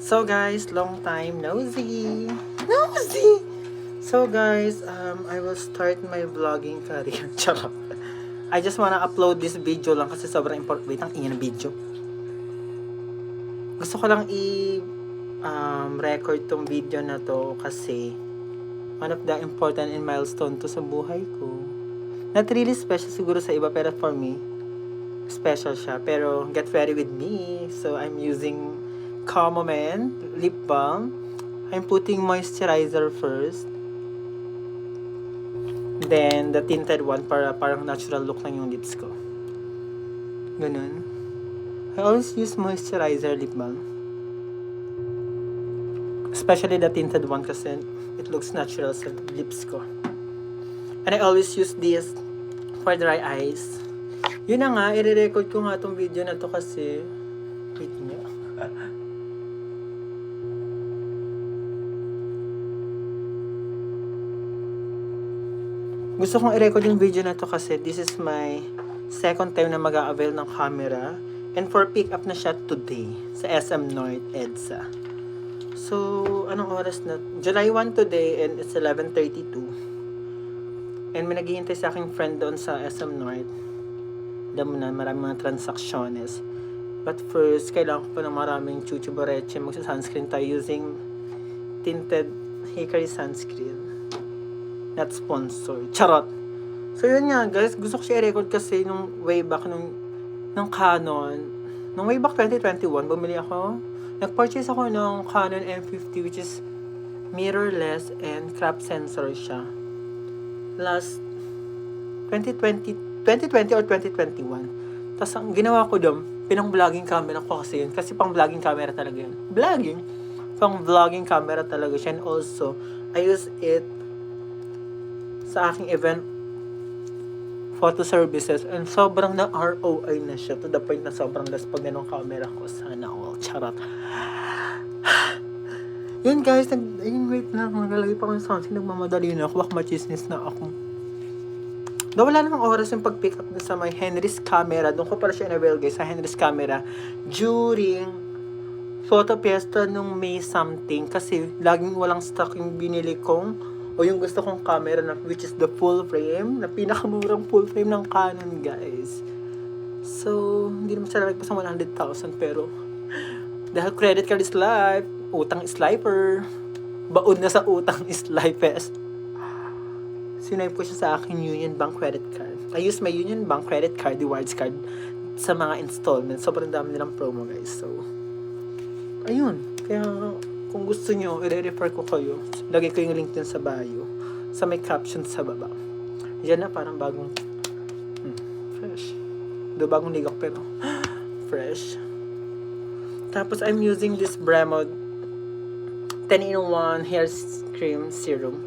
So guys, long time no see. Nosy! So guys, I will start my vlogging career. Charot. I just wanna upload this video lang kasi sobrang important. Wait, ang ingay ng video. Gusto ko lang record tong video na to kasi one of the important and milestone to sa buhay ko. Not really special siguro sa iba, pero for me, special siya. Pero get ready with me. So I'm using Comoman lip balm. I'm putting moisturizer first. Then the tinted one para parang natural look lang yung lips ko. Ganun. I always use moisturizer lip balm. Especially the tinted one kasi it looks natural sa lips ko. And I always use this for dry eyes. Yun na nga, i-record ko nga tong video na to kasi wait nyo. Gusto kong i-record yung video na to kasi this is my second time na mag-a-avail ng camera. And for pick up na siya today sa SM North EDSA. So, anong oras na? July 1 today and it's 11:32. And may naghihintay sa aking friend doon sa SM North. Alam mo na, maraming mga transactions. But first, kailangan ko pa ng maraming chuchubareche. Magsa-sunscreen tayo using tinted Hickory sunscreen. Not sponsored. Charot! So yun nga guys, gusto ko siya i-record kasi nung way back nung Canon. Nung way back 2021, bumili ako. Nag-purchase ako ng Canon M50 which is mirrorless and crop sensor siya. Last 2020 or 2021. Tapos ang ginawa ko doon, pinang-vlogging camera ko kasi yun. Kasi pang-vlogging camera talaga yun. Vlogging? Pang-vlogging camera talaga siya. And also, I use it sa aking event photo services. And sobrang na ROI na siya. To the point na sobrang less pag ganong camera ko. Sana all. Charot. Yun guys, wait lang. Nagalagay pa ko yung sound. Nagmamadali na ako. Wak machismis na ako. Daw wala namang oras yung pag-pick up sa my Henry's camera. Doon ko pala siya in-avail guys sa Henry's camera during photo fiesta nung May something. Kasi laging walang stock yung binili kong o yung gusto kong camera na which is the full frame. Na pinakamurang full frame ng Canon guys. So, hindi naman siya nalagpas ng 100,000 pero dahil credit card is life, utang is lifer, baon na sa utang is life. Sinipe ko siya sa aking Union Bank credit card. I use my Union Bank credit card, rewards card, sa mga installments. Sobrang dami nilang promo guys. So, ayun. Kaya, kung gusto nyo, i-refer ko kayo. Lagay ko yung link din sa bio. Sa may caption sa baba. Yan na, parang bagong fresh. Do bagong ligak pero fresh. Tapos, I'm using this Bremod 10-in-1 hair cream serum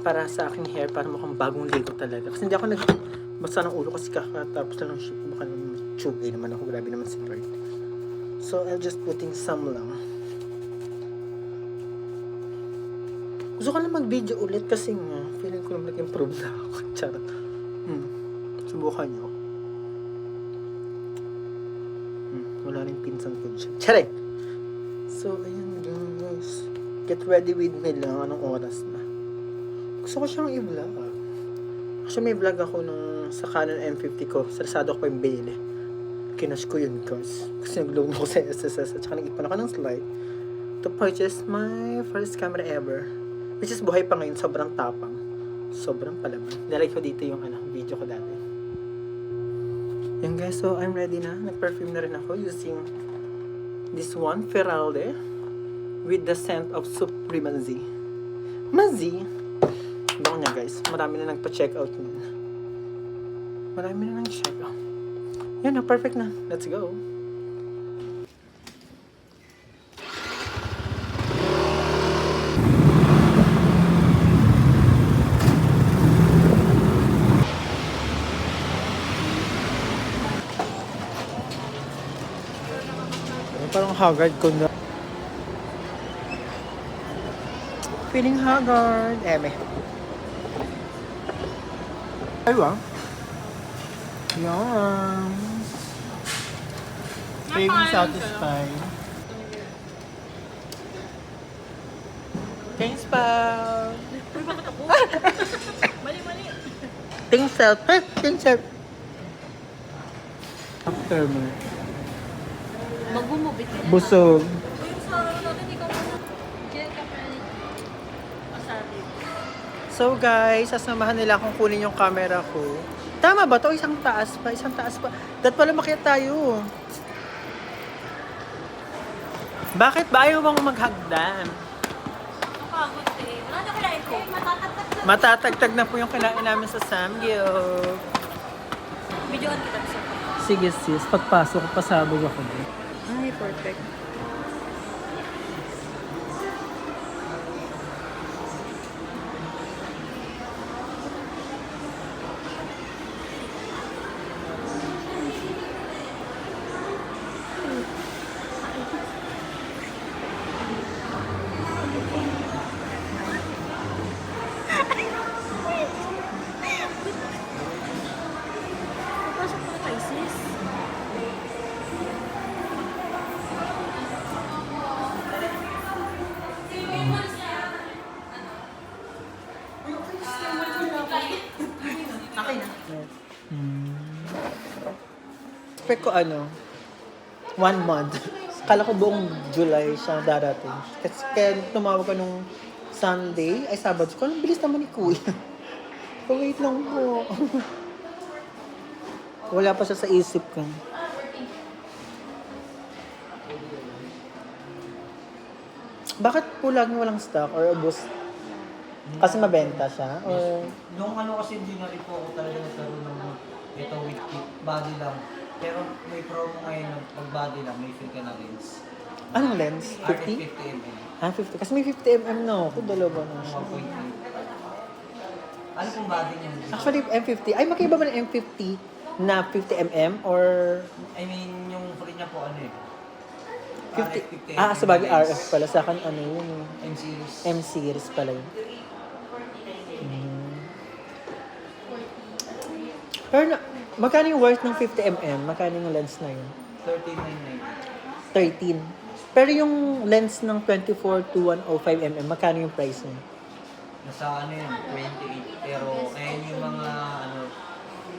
para sa aking hair, para mukhang bagong ligo talaga. Kasi hindi ako basta ng ulo kasi kakatapos na ng ship. Baka naman chugay naman ako. Grabe naman si Lord. So, I'll just putting some lang. Gusto ko lang mag-video ulit kasi nga, feeling ko naman nag-improve na ako. Charot. Subukan nyo. Wala rin pinsan ko dyan. Charay! So, ayan guys. Get ready with me lang. Anong oras na? Gusto ko siyang i-vlog. Actually, may vlog ako nung sa Canon M50 ko. Sarasado ko pa yung bili. Kinash ko yun guys. Kasi nag-loan ako sa SSS at saka nag-ipan ako ng slide to purchase my first camera ever. Which is buhay pa ngayon. Sobrang tapang. Sobrang palaban. Nilagay ko dito yung video ko dati. Yan guys. So, I'm ready na. Nag-perfume na rin ako using this one, Feralde, with the scent of Supremacy. Mazi! Baka niya guys. Marami na nagpa-check out niya. Marami na nag-check out. Yan na. Perfect na. Let's go. Parang haggard ko na. Feeling haggard. Eme. Aywa. Yan. Feeling satisfied. Thanks pa. Uy, bakit ako? Mali. Thanks self. Thanks self. After mo. Mag-bumubit ka na. Busog. Uy, yung sa ano natin, ikaw muna. Kaya ka pa rin. Masabi. So guys, sasamahan nila akong kunin yung camera ko. Tama ba to? Isang taas pa. Dapat pala makiat tayo. Bakit ba ayaw mong maghagdan? Napagod eh. Wala na kailangan ko. Matatagtag na. Matatagtag na po yung kinain namin sa Samgyup. Videoan kita sa. Sige sis, pagpasok ko pasabog ako din. Ay, perfect. Pasok mo kay sis. Okay na. Expect ko 1 month. Kala ko buong July siya darating. Kasi kaya tumawag ka nung Sunday, ay Sabado. Kung ang bilis naman ni Kuya. So wait lang po. Wala pa siya sa isip ko. Bakit po laging walang stock or ubos? Kasi mabenta siya? Or Nung kasi hindi na rin po ako talaga nagkaroon ng ito with body lang. Pero may promo ngayon ng pag body lang, may free ka na lens. anong lens? 50? RF50mm. 50. Kasi may 50mm na ako. Dalawa na siya. 1.8. Ano pong body niya? Actually, M50. Ay, magkaiba ba ng M50 na 50mm or I mean, yung free niya po 50? RF50mm Ah, sa bagay lens. RF pala. Sa akin, yun. M-series. M-series pala yun. Pero magkano yung worth ng 50mm? Magkano yung lens na yun? 13,990. 13. Pero yung lens ng 24 to 105mm, magkano yung price niya? Nasa yun, 28. Pero ayun yung mga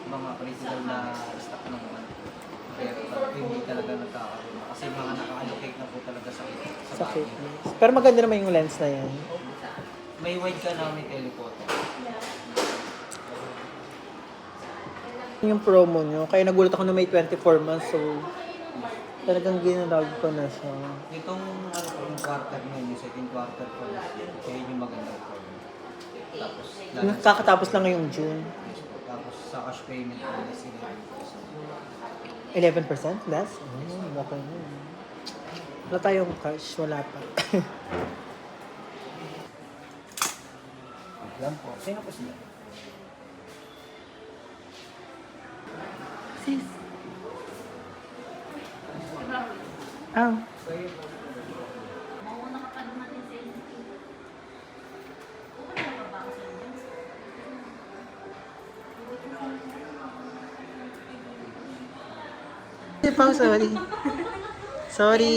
mga critical na stock ng pero hindi talaga nagkakaroon. Kasi mga naka-allocate na po talaga sa Sakit. body. Pero maganda naman yung lens na yan. May wide ka na, may telephoto. Yung promo nyo. Kaya nagulat ako na may 24 months. So, talagang ginarag ko na siya. Itong yung quarter na yung second quarter ko, kaya yung magandang promo. Tapos, Kakatapos lang ngayong June. yes po. Tapos sa cash payment ko na sila. 11% less? Okay na. Wala tayong cash. Wala pa. Lang po. Sino po sila? Sis. Ah. Sorry. Sorry.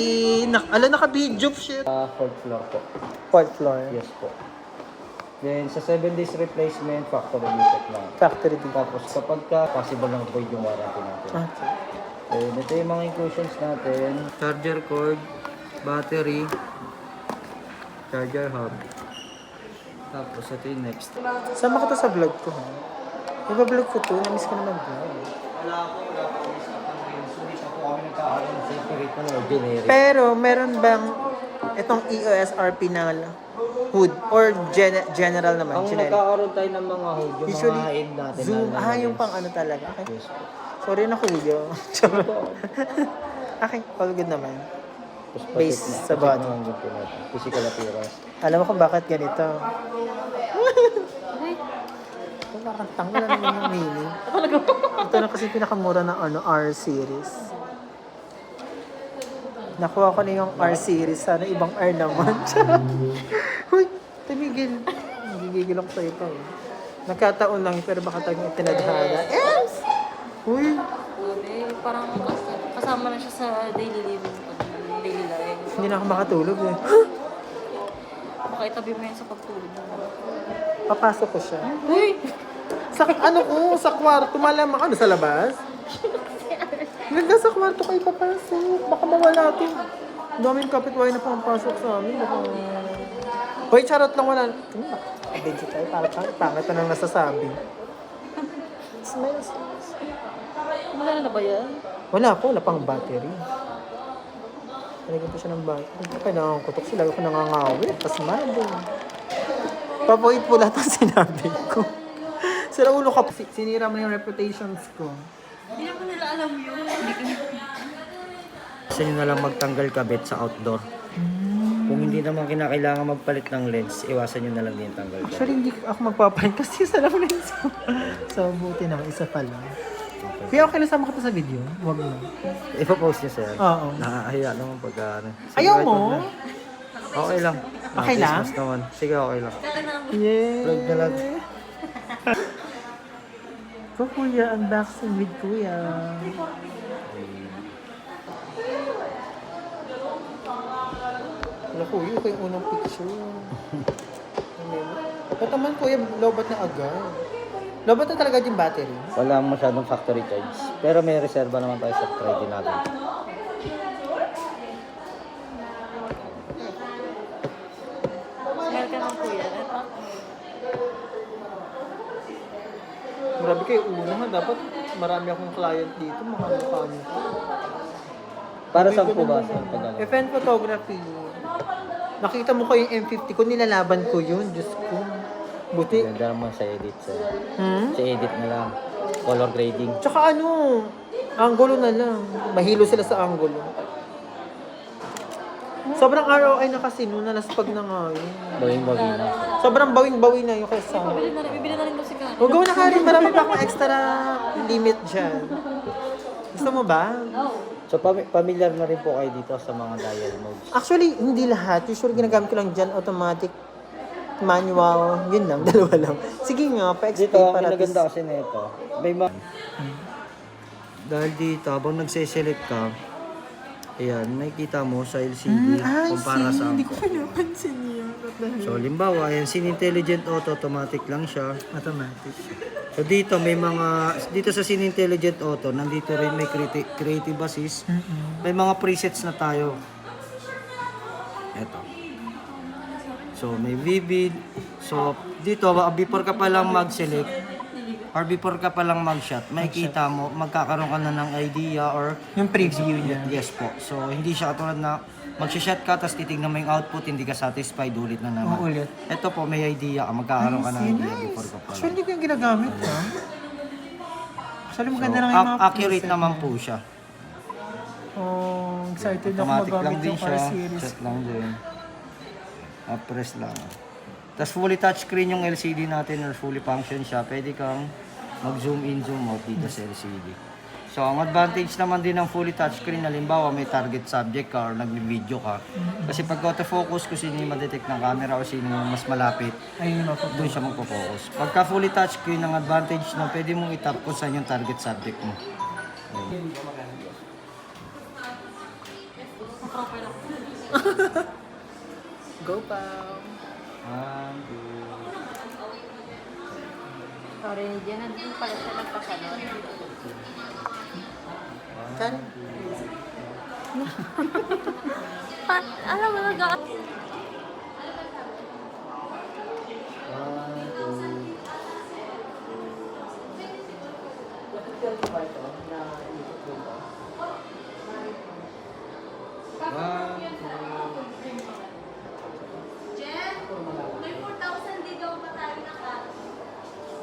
Naka-video shit. Fourth floor po. 4th floor. Yes po. Then sa 7 days replacement, factory defect lang. Factory dito. Tapos kapag possible lang void yung warranty natin. Okay. Then ito yung mga inclusions natin. Charger cord, battery, charger hub. Tapos ito yung next. Sama ko to sa vlog ko. Iba-vlog ko to. Namiss ko naman vlog. Wala po Hindi pa po kami nagkakaroon ng separate na generic. Pero meron bang itong EOS RP na hood or general naman? Ang Generic? nagkakaroon tayo ng mga hood, yung Usually, mga head natin. Zoom. na Yung lens. pang talaga. Okay. Yes po. Sorry na kuya. Okay, all good naman. Tapos Base pacheck sa body. naman yung natin. Physical appearance. Alam mo kung bakit ganito? Ito parang tanggal na naman yung meaning. Ito na kasi pinakamura ng R series. Nakuha ko na yung R series. Sana ibang R naman. Huy, tumigil. Nagigigil ako sa ito. Nagkataon lang pero baka tayong itinadhana. Yes! Huy! Grabe, parang kasama na siya sa daily living ko. Daily life. Hindi na ako makatulog eh. Kahit tabi mo yan sa pagtulog mo. Papasok ko siya. Uy! Sa ano ko, sa kwarto, malamang ano, sa labas? Ganda sa kwarto kayo papasok. Baka mawala ito. Ang daming kapitbahay na pumapasok sa amin. Baka... Hoy, charot lang wala. Benji tayo, pangit na nang nasasabi. Smile, smile. Wala na ba yan? Wala po, wala pang battery. Talagyan ko siya ng battery. Kailangan ko ito kasi lagi ko nangangawit. Pasmado. Papoint po lahat ang sinabi ko. Sira ulo ka. Sinira mo yung reputations ko. Hindi naman nila alam yun. Gusto nyo na lang magtanggal kabit sa outdoor. Kung hindi naman kinakailangan magpalit ng lens, iwasan nyo na lang din tanggal kabit. Actually, hindi ako magpapalit kasi sa lens ko. So, buti na, isa pa lang. Kaya okay lang sama ka pa sa video? Huwag na. Ipapost nyo sir. Oo. Nakakahiya naman pag ano. Sige, Ayaw kahit mo? wag na. Okay lang. Okay lang? Christmas naman. Sige, okay lang. Yeah. Vlog na lang. So, kuya, unboxing with kuya. Wala kuya, ito yung unang picture. Ba't naman kuya, lobat na agad? Lobat na talaga yung battery? Wala masyadong factory charge. Pero may reserva naman tayo sa try din natin. Smell ka ng kuya. Grabe kayo una ha, dapat marami akong client dito, mga mukha niyo. Para saan po ba? Saan pag ano? Event photography. Nakita mo ko yung M50 ko, nilalaban ko yun, Diyos ko. Buti. Ganda naman sa edit sir. Hmm? Sa edit na lang. Color grading. Tsaka ano, angulo na lang. Mahilo sila sa angulo. Sobrang ROI na kasi noon, nalaspag na nga yun. Bawing-bawi na. Sobrang bawing-bawi na yung kaysa. Bibili na rin daw si Karen. Huwag na ka rin, marami pa akong extra limit dyan. Gusto mo ba? So, familiar na rin po kayo dito sa mga dial modes. Actually, hindi lahat. Usually, ginagamit ko lang dyan, automatic, manual, yun lang, dalawa lang. Sige nga, Dito, pa-explain ang para pinaganda kasi na ito. May Dahil dito, habang nagse-select ka, ayan, makikita mo sa LCD kumpara sa hindi ko pinapansin yun. So, limbawa, ayan, Scene Intelligent Auto, automatic lang siya. Automatic. So, dito may mga, dito sa Scene Intelligent Auto, nandito rin may creative assist. May mga presets na tayo. Eto. So, may vivid. So, dito, before ka palang mag-select, or before ka palang mag-shot, makikita mo, magkakaroon ka na ng idea or Yung preview niya. yes po. So, hindi siya katulad na mag-shot ka, tapos titignan mo yung output, hindi ka satisfied, ulit na naman. Ulit. Ito po, may idea ka, magkakaroon ka ng idea before ka pala. Actually, hindi ko yung ginagamit ha. Actually, So, maganda lang yung mga accurate preset naman niya. po siya. Oh, excited ako Automatic lang magamit din yung car siya. series. Shot lang din. Press lang. Tapos fully touchscreen yung LCD natin or fully function siya. Pwede kang mag-zoom in, zoom out dito sa LCD. So, ang advantage naman din ng fully touchscreen, halimbawa may target subject ka or nag-video ka. Kasi pag autofocus, kung sino yung madetect ng camera o sino yung mas malapit, Ayun, mapapag. doon siya magpo-focus. Pagka fully touchscreen, ang advantage na pwede mong itap kung saan yung target subject mo. Ayun. Go, pal. Sorry, dyan nandun pala siya nagpasalon. Kan? Alam mo, May 4,000 din daw ba tayo na ka?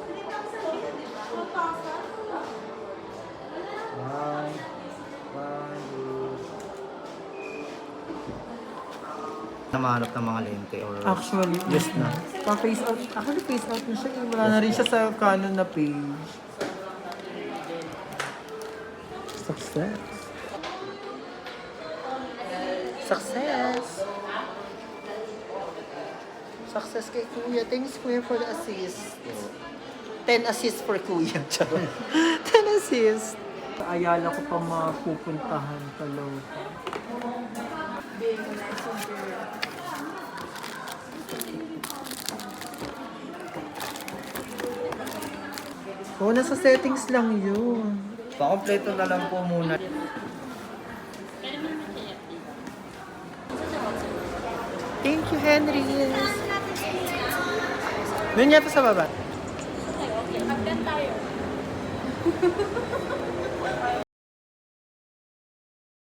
3,000 din, di ba? 4,000? Na mahanap ng mga lente or Actually, yes na. Pa-face out. Actually, face out na siya. Wala na rin siya sa Canon na page. Success. Success. Success kay Kuya. Thanks, Kuya, for the assist. 10 assists for Kuya. Charot. 10 assists. Ayala ko pa mapupuntahan Caloocan. Oo, nasa settings lang yun. Pa-kompleto na lang po muna. Thank you, Henry. Doon yata sa baba. Okay, okay. Hagdan tayo.